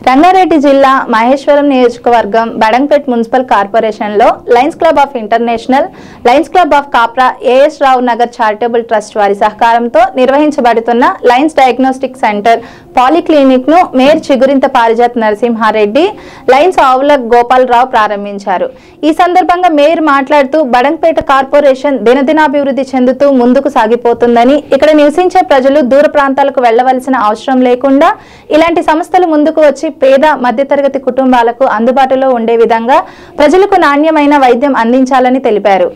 రంగారెడ్డి జిల్లా మహేశ్వరం నియోజకవర్గం బడంగపేట్ మున్సిపల్ కార్పొరేషన్లో lions club of international, lions club of Kapra, A S Rao Nagar charitable trust వారి సహకారంతో నిర్వహించబడుతున్న లయన్స్ డయాగ్నోస్టిక్ సెంటర్ పాలిక్లినిక్ ను మేయర్ చిగురింత పారిజాత్ నరసింహారెడ్డి, లయన్స్ ఆవుల గోపాలరావు ప్రారంభించారు. ఈ సందర్భంగా మేయర్ మాట్లాడుతూ బడంగపేట కార్పొరేషన్ దినదినాభివృద్ధి చెందుతూ ముందుకు సాగిపోతుందని, ఇక్కడ నివసించే ప్రజలు దూర ప్రాంతాలకు వెళ్లవలసిన అవసరం లేకుండా ఇలాంటి సంస్థలు ముందుకు వచ్చి పేద మధ్యతరగతి కుటుంబాలకు అందుబాటులో ఉండే విధంగా ప్రజలకు నాణ్యమైన వైద్యం అందించాలని తెలిపారు.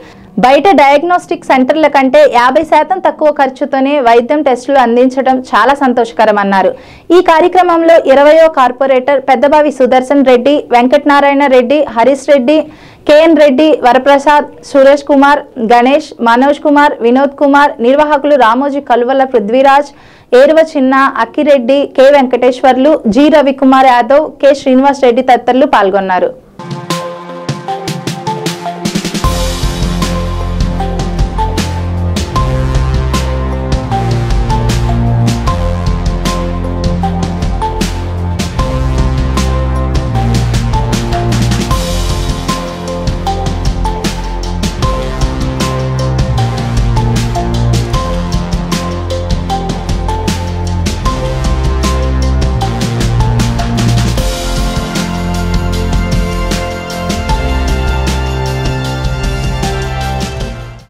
బయట డయాగ్నోస్టిక్ సెంటర్ల కంటే 50% తక్కువ ఖర్చుతోనే వైద్యం టెస్టులు అందించడం చాలా సంతోషకరమన్నారు. ఈ కార్యక్రమంలో 20వ కార్పొరేటర్ పెద్దబావి సుదర్శన్ రెడ్డి, వెంకటనారాయణ రెడ్డి, హరీష్ రెడ్డి, కేఎన్ రెడ్డి, వరప్రసాద్, సురేష్ కుమార్, గణేష్, మనోజ్ కుమార్, వినోద్ కుమార్, నిర్వాహకులు Ramoji Kaluvala Prithviraj, Erva Chinna, Akkireddy, K Venkateswarlu, G Ravikumar Yadav, K Srinivas Reddy తదితరులు పాల్గొన్నారు.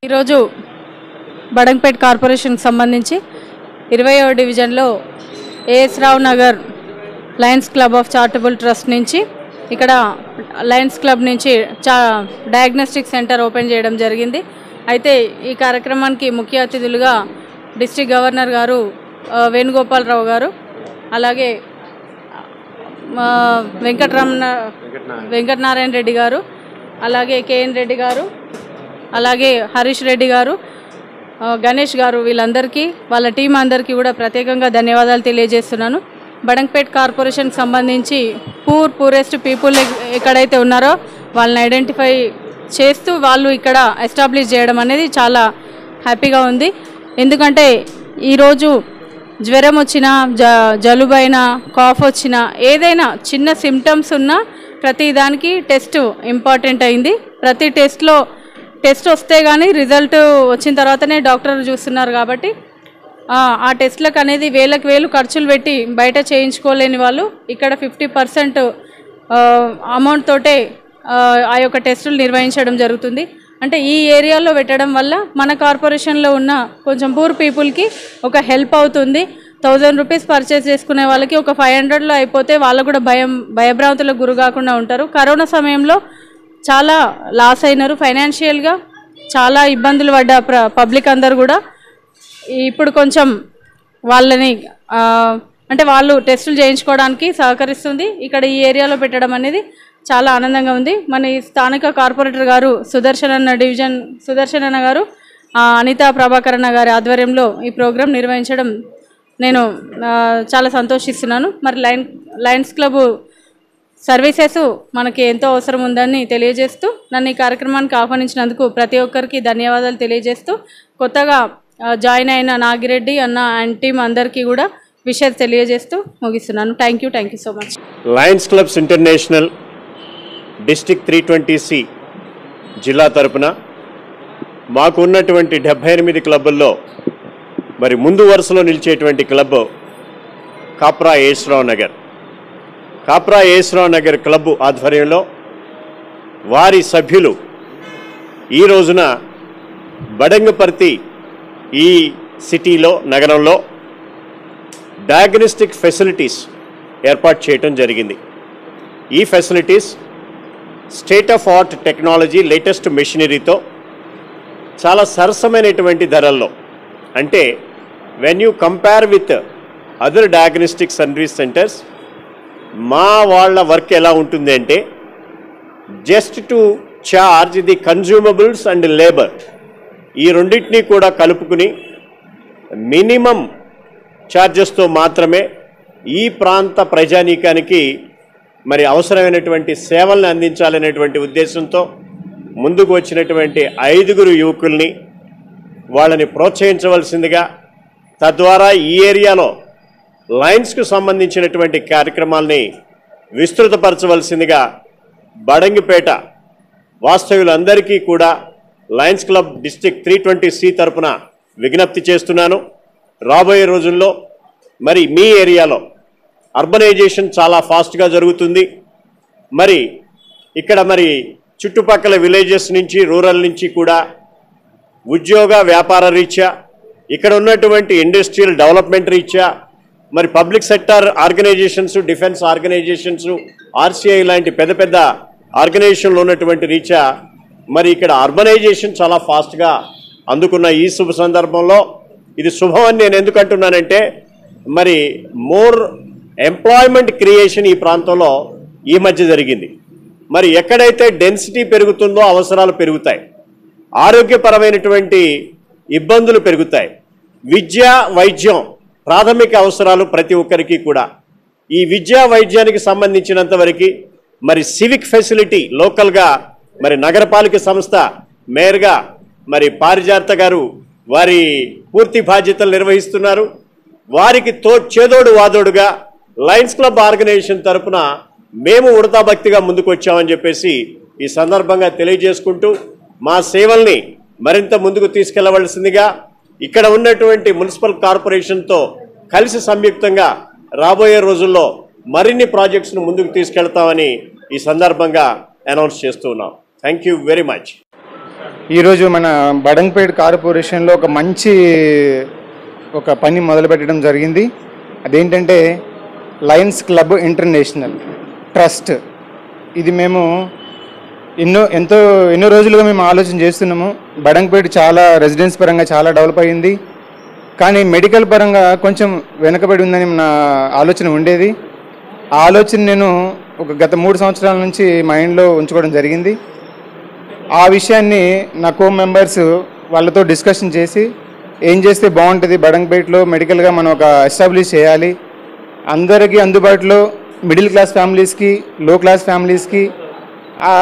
ఈరోజు బడంగపేట్ కార్పొరేషన్కి సంబంధించి 20వ డివిజన్లో A S Rao Nagar lions club of charitable trust నుంచి ఇక్కడ లయన్స్ క్లబ్ నుంచి డయాగ్నోస్టిక్ సెంటర్ ఓపెన్ చేయడం జరిగింది. అయితే ఈ కార్యక్రమానికి ముఖ్య అతిథులుగా డిస్ట్రిక్ట్ గవర్నర్ గారు వేణుగోపాలరావు గారు, అలాగే వెంకటనారాయణ రెడ్డి గారు, అలాగే కేఎన్ రెడ్డి గారు, అలాగే హరీష్ రెడ్డి గారు, గణేష్ గారు, వీళ్ళందరికీ వాళ్ళ టీం అందరికీ కూడా ప్రత్యేకంగా ధన్యవాదాలు తెలియజేస్తున్నాను. బడంగపేట్ కార్పొరేషన్కి సంబంధించి పూరెస్ట్ పీపుల్ ఎక్కడైతే ఉన్నారో వాళ్ళని ఐడెంటిఫై చేస్తూ వాళ్ళు ఇక్కడ ఎస్టాబ్లిష్ చేయడం అనేది చాలా హ్యాపీగా ఉంది. ఎందుకంటే ఈరోజు జ్వరం వచ్చినా, జలుబైనా, కాఫ్ వచ్చినా, ఏదైనా చిన్న సిమ్టమ్స్ ఉన్నా ప్రతి దానికి టెస్ట్ ఇంపార్టెంట్ అయింది. ప్రతి టెస్ట్ వస్తే కానీ రిజల్ట్ వచ్చిన తర్వాతనే డాక్టర్ చూస్తున్నారు. కాబట్టి ఆ టెస్ట్లకు అనేది వేలు ఖర్చులు పెట్టి బయట చేయించుకోలేని వాళ్ళు ఇక్కడ 50% అమౌంట్ తోటే ఆ యొక్క టెస్టులు నిర్వహించడం జరుగుతుంది. అంటే ఈ ఏరియాలో పెట్టడం వల్ల మన కార్పొరేషన్లో ఉన్న కొంచెం పూర్ పీపుల్కి ఒక హెల్ప్ అవుతుంది. 1000 రూపీస్ పర్చేస్ చేసుకునే వాళ్ళకి ఒక 500లో అయిపోతే వాళ్ళు కూడా భయభ్రాంతులకు గురి కాకుండా ఉంటారు. కరోనా సమయంలో చాలా లాస్ అయినారు, ఫైనాన్షియల్గా చాలా ఇబ్బందులు పడ్డ పబ్లిక్ అందరు కూడా ఇప్పుడు కొంచెం వాళ్ళని అంటే వాళ్ళు టెస్టులు చేయించుకోవడానికి సహకరిస్తుంది. ఇక్కడ ఈ ఏరియాలో పెట్టడం అనేది చాలా ఆనందంగా ఉంది. మన ఈ స్థానిక కార్పొరేటర్ గారు సుదర్శన్ అన్న గారు, అనితా ప్రభాకరణ గారి ఆధ్వర్యంలో ఈ ప్రోగ్రాం నిర్వహించడం నేను చాలా సంతోషిస్తున్నాను. మరి లయన్స్ క్లబ్ సర్వీసెస్ మనకి ఎంతో అవసరం ఉందని తెలియజేస్తూ నన్ను ఈ కార్యక్రమానికి ఆహ్వానించినందుకు ప్రతి ఒక్కరికి ధన్యవాదాలు తెలియజేస్తూ కొత్తగా జాయిన్ అయిన నాగిరెడ్డి అన్న అండ్ టీమ్ అందరికీ కూడా విషయాలు తెలియజేస్తూ ముగిస్తున్నాను. Thank you so much. Lions clubs international district 320C జిల్లా తరపున మాకు ఉన్నటువంటి 78 క్లబ్బుల్లో మరి ముందు వరుసలో నిలిచేటువంటి club Kapra A S Rao Nagar. Kapra A S Rao Nagar club ఆధ్వర్యంలో వారి సభ్యులు ఈ రోజున బడంగపర్తి ఈ సిటీలో, నగరంలో డయాగ్నోస్టిక్ ఫెసిలిటీస్ ఏర్పాటు చేయటం జరిగింది. ఈ facilities state of art technology, latest మెషినరీతో చాలా సరసమైనటువంటి ధరల్లో, అంటే when you compare with other diagnostic service centers, మా వాళ్ళ వర్క్ ఎలా ఉంటుంది అంటే just to charge the consumables and labour, ఈ రెండింటినీ కూడా కలుపుకుని మినిమం ఛార్జెస్తో మాత్రమే ఈ ప్రాంత ప్రజానీకానికి మరి అవసరమైనటువంటి సేవల్ని అందించాలనేటువంటి ఉద్దేశంతో ముందుకు వచ్చినటువంటి 5 యువకుల్ని వాళ్ళని ప్రోత్సహించవలసిందిగా, తద్వారా ఈ ఏరియాలో లయన్స్కు సంబంధించినటువంటి కార్యక్రమాల్ని విస్తృతపరచవలసిందిగా బడంగిపేట వాస్తవ్యులందరికీ కూడా లయన్స్ క్లబ్ డిస్ట్రిక్ట్ 320C తరపున విజ్ఞప్తి చేస్తున్నాను. రాబోయే రోజుల్లో మరి మీ ఏరియాలో అర్బనైజేషన్ చాలా ఫాస్ట్గా జరుగుతుంది. మరి ఇక్కడ మరి చుట్టుపక్కల విలేజెస్ నుంచి రూరల్ నుంచి కూడా ఉద్యోగ వ్యాపార రీత్యా ఇక్కడ ఉన్నటువంటి ఇండస్ట్రియల్ డెవలప్మెంట్ రీత్యా మరి public sector organisations, defence organisations, RCI లాంటి పెద్ద పెద్ద ఆర్గనైజేషన్లు ఉన్నటువంటి రీత్యా మరి ఇక్కడ అర్బనైజేషన్ చాలా ఫాస్ట్గా అందుకున్న ఈ శుభ సందర్భంలో ఇది శుభం అని నేను ఎందుకు అంటున్నానంటే మరి మోర్ ఎంప్లాయ్మెంట్ క్రియేషన్ ఈ ప్రాంతంలో ఈ మధ్య జరిగింది. మరి ఎక్కడైతే డెన్సిటీ పెరుగుతుందో అవసరాలు పెరుగుతాయి, ఆరోగ్యపరమైనటువంటి ఇబ్బందులు పెరుగుతాయి. విద్య, వైద్యం ప్రాథమిక అవసరాలు ప్రతి ఒక్కరికి కూడా. ఈ విద్యా వైద్యానికి సంబంధించినంత వరకు మరి సివిక్ ఫెసిలిటీ లోకల్గా మరి నగరపాలిక సంస్థ మేయర్గా మరి పారిజాత గారు వారి పూర్తి బాధ్యతలు నిర్వహిస్తున్నారు. వారికి చేదోడు వాదోడుగా లయన్స్ క్లబ్ ఆర్గనైజేషన్ తరఫున మేము ఉడతాభక్తిగా ముందుకు వచ్చామని చెప్పేసి ఈ సందర్భంగా తెలియజేసుకుంటూ మా సేవల్ని మరింత ముందుకు తీసుకెళ్లవలసిందిగా ఇక్కడ ఉన్నటువంటి మున్సిపల్ కార్పొరేషన్తో కలిసి సంయుక్తంగా రాబోయే రోజుల్లో మరిన్ని ప్రాజెక్ట్స్ను ముందుకు తీసుకెళ్తామని ఈ సందర్భంగా అనౌన్స్ చేస్తున్నాం. Thank you very much. ఈరోజు మన బడంగపేట కార్పొరేషన్లో ఒక పని మొదలుపెట్టడం జరిగింది. అదేంటంటే లయన్స్ క్లబ్ ఇంటర్నేషనల్ ట్రస్ట్. ఇది మేము ఎన్నో రోజులుగా మేము ఆలోచన చేస్తున్నాము. బడంగపేట చాలా రెసిడెన్స్ పరంగా చాలా డెవలప్ అయ్యింది, కానీ మెడికల్ పరంగా కొంచెం వెనుకబడి ఉందని నా ఆలోచన ఉండేది. ఆ ఆలోచన నేను గత 3 సంవత్సరాల నుంచి మైండ్లో ఉంచుకోవడం జరిగింది. ఆ విషయాన్ని నా కో మెంబర్స్ వాళ్ళతో డిస్కషన్ చేసి ఏం చేస్తే బాగుంటుంది, బడంగపేటలో మెడికల్గా మనం ఒక ఎస్టాబ్లిష్ చేయాలి, అందరికీ అందుబాటులో మిడిల్ క్లాస్ ఫ్యామిలీస్కి, లో క్లాస్ ఫ్యామిలీస్కి,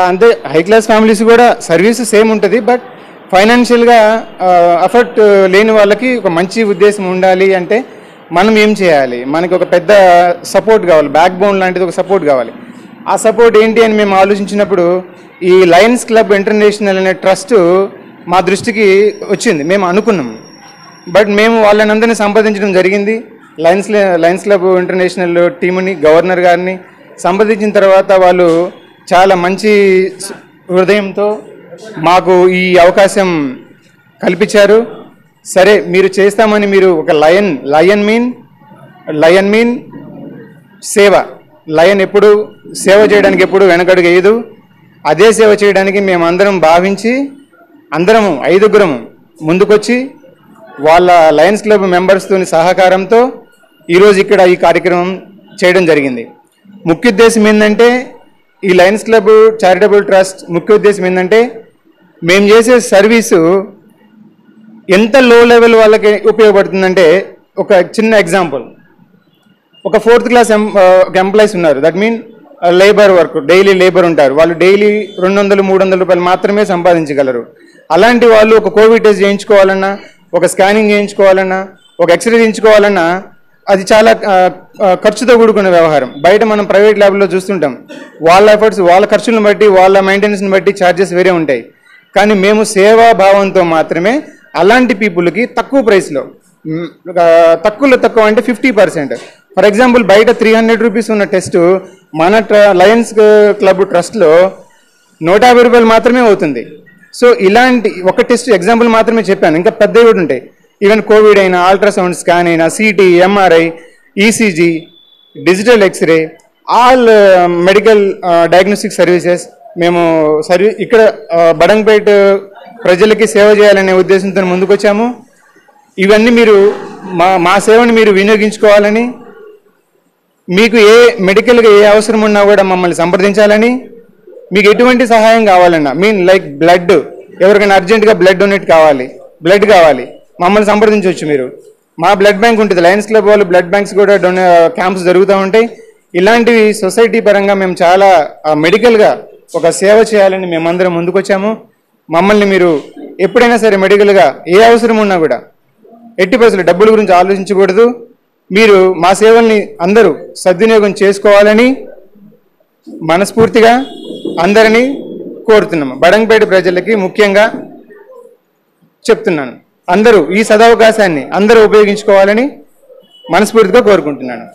అంతే హై క్లాస్ ఫ్యామిలీస్ కూడా సర్వీస్ సేమ్ ఉంటుంది, బట్ ఫైనాన్షియల్గా ఎఫర్ట్ లేని వాళ్ళకి ఒక మంచి ఉద్దేశం ఉండాలి. అంటే మనం ఏం చేయాలి, మనకి ఒక పెద్ద సపోర్ట్ కావాలి, బ్యాక్ బోన్ లాంటిది ఒక సపోర్ట్ కావాలి. ఆ సపోర్ట్ ఏంటి అని మేము ఆలోచించినప్పుడు ఈ లయన్స్ క్లబ్ ఇంటర్నేషనల్ అనే ట్రస్ట్ మా దృష్టికి వచ్చింది. మేము అనుకున్నాము, బట్ మేము వాళ్ళని అందరినీ సంప్రదించడం జరిగింది. లయన్స్ క్లబ్ ఇంటర్నేషనల్ టీముని, గవర్నర్ గారిని సంప్రదించిన తర్వాత వాళ్ళు చాలా మంచి హృదయంతో మాకు ఈ అవకాశం కల్పించారు. సరే మీరు చేస్తామని, మీరు ఒక లయన్ మీన్ సేవ. లయన్ ఎప్పుడు సేవ చేయడానికి ఎప్పుడు వెనకడుగు వేయదు. అదే సేవ చేయడానికి మేమందరం భావించి అందరము 5గురము ముందుకొచ్చి వాళ్ళ లయన్స్ క్లబ్ మెంబర్స్తో సహకారంతో ఈరోజు ఇక్కడ ఈ కార్యక్రమం చేయడం జరిగింది. ముఖ్య ఉద్దేశం ఏంటంటే ఈ లయన్స్ క్లబ్ చారిటబుల్ ట్రస్ట్ ముఖ్య ఉద్దేశం ఏంటంటే మేము చేసే సర్వీసు ఎంత లో లెవెల్ వాళ్ళకి ఉపయోగపడుతుందంటే, ఒక చిన్న ఎగ్జాంపుల్, ఒక 4th క్లాస్ ఎంప్లాయీస్ ఉన్నారు. That mean labour work, daily labour ఉంటారు. వాళ్ళు డైలీ 200-300 రూపాయలు మాత్రమే సంపాదించగలరు. అలాంటి వాళ్ళు ఒక కోవిడ్ టెస్ట్ చేయించుకోవాలన్నా, ఒక స్కానింగ్ చేయించుకోవాలన్నా, ఒక ఎక్స్రే చేయించుకోవాలన్నా అది చాలా ఖర్చుతో కూడుకున్న వ్యవహారం. బయట మనం ప్రైవేట్ ల్యాబ్లో చూస్తుంటాం, వాళ్ళ ఎఫర్ట్స్, వాళ్ళ ఖర్చులను బట్టి, వాళ్ళ మెయింటెనెన్స్ని బట్టి ఛార్జెస్ వేరే ఉంటాయి. కానీ మేము సేవాభావంతో మాత్రమే అలాంటి పీపుల్కి తక్కువ ప్రైస్లో, తక్కువ అంటే 50%. ఫర్ ఎగ్జాంపుల్ బయట 300 రూపీస్ ఉన్న టెస్ట్ మన లయన్స్ క్లబ్ ట్రస్ట్లో 150 రూపాయలు మాత్రమే అవుతుంది. సో ఇలాంటి ఒక టెస్ట్ ఎగ్జాంపుల్ మాత్రమే చెప్పాను, ఇంకా పెద్దవి కూడా ఉంటాయి. ఈవెన్ కోవిడ్ అయినా, అల్ట్రాసౌండ్ స్కాన్ అయినా, CT, MRI, ECG, digital x-ray, all medical diagnostic services మేము ఇక్కడ బడంగపేట ప్రజలకి సేవ చేయాలనే ఉద్దేశంతో ముందుకొచ్చాము. ఇవన్నీ మీరు మా సేవని మీరు వినియోగించుకోవాలని, మీకు ఏ మెడికల్గా ఏ అవసరం ఉన్నా కూడా మమ్మల్ని సంప్రదించాలని, మీకు ఎటువంటి సహాయం కావాలన్నా, లైక్ బ్లడ్, ఎవరికైనా అర్జెంటుగా బ్లడ్ డొనేట్ కావాలి, బ్లడ్ కావాలి, మమ్మల్ని సంప్రదించవచ్చు. మీరు మా బ్లడ్ బ్యాంక్ ఉంటుంది, లయన్స్ క్లబ్ వాళ్ళు బ్లడ్ బ్యాంక్స్ కూడా క్యాంప్స్ జరుగుతూ ఉంటాయి. ఇలాంటివి సొసైటీ పరంగా మేము చాలా మెడికల్గా ఒక సేవ చేయాలని మేమందరం ముందుకొచ్చాము. మమ్మల్ని మీరు ఎప్పుడైనా సరే మెడికల్గా ఏ అవసరం ఉన్నా కూడా ఎట్టి పరిస్థితుల్లో డబ్బుల గురించి ఆలోచించకూడదు. మీరు మా సేవల్ని అందరూ సద్వినియోగం చేసుకోవాలని మనస్ఫూర్తిగా అందరినీ కోరుతున్నాము. బడంగపేట ప్రజలకి ముఖ్యంగా చెప్తున్నాను, అందరూ ఈ సదవకాశాన్ని అందరూ ఉపయోగించుకోవాలని మనస్ఫూర్తిగా కోరుకుంటున్నాను.